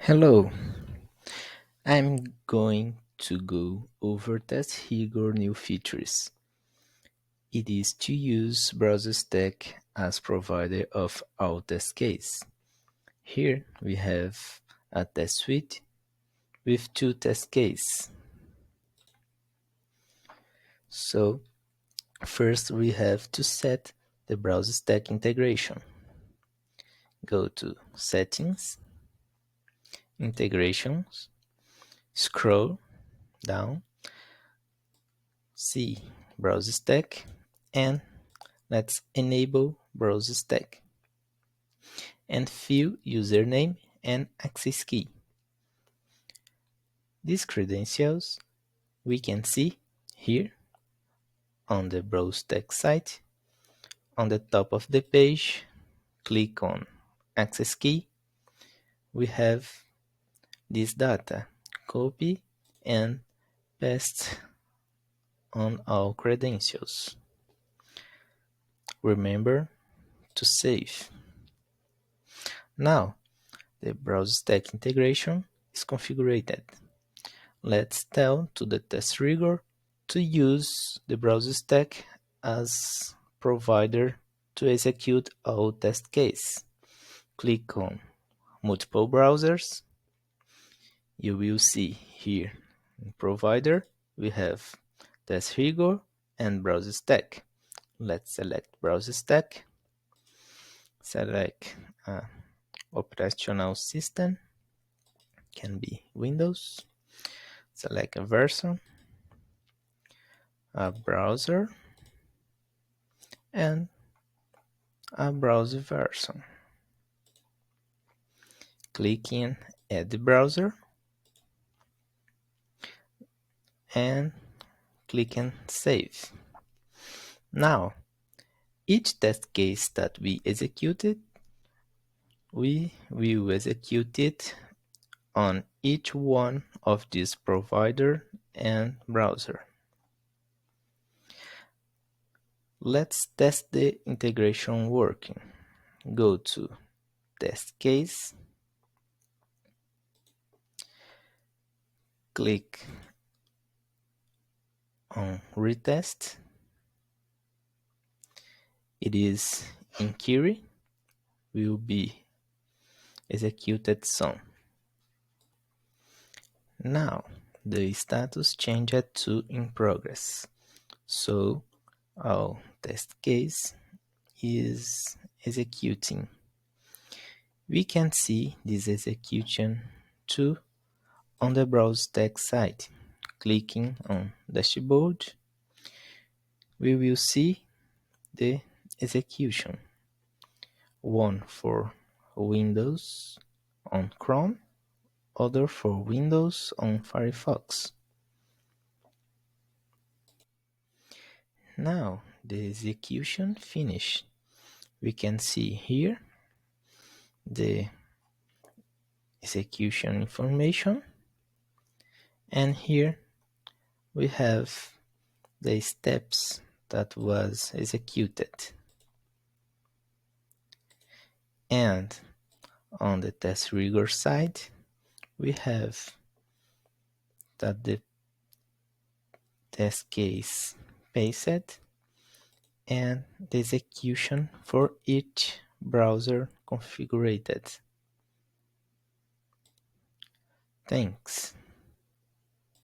Hello, I'm going to go over testRigor new features. It is to use BrowserStack as provider of all test cases. Here we have a test suite with two test cases. So first we have to set the BrowserStack integration. Go to Settings, Integrations, scroll down, see BrowserStack, and let's enable BrowserStack and fill username and access key. These credentials we can see here on the BrowserStack site. On the top of the page, click on access key. We have this data, copy and paste on all credentials. Remember to save. Now, the BrowserStack integration is configured. Let's tell to the testRigor to use the BrowserStack as provider to execute all test cases. Click on multiple browsers. You will see here in provider we have testRigor and BrowserStack. Let's select BrowserStack. Select operational system, can be Windows. Select a version, a browser, and a browser version. Click in Add the browser and click in Save. Now, each test case that we executed, we will execute it on each one of these provider and browser. Let's test the integration working. Go to Test Case, click on Retest. It is in queue, will be executed soon. Now the status changed to in progress, so our test case is executing. We can see this execution too on the BrowserStack site. Clicking on Dashboard, we will see the execution. One for Windows on Chrome, other for Windows on Firefox. Now the execution finished. We can see here the execution information, and here we have the steps that was executed. And on the testRigor side, we have that the test case pasted and the execution for each browser configured. Thanks.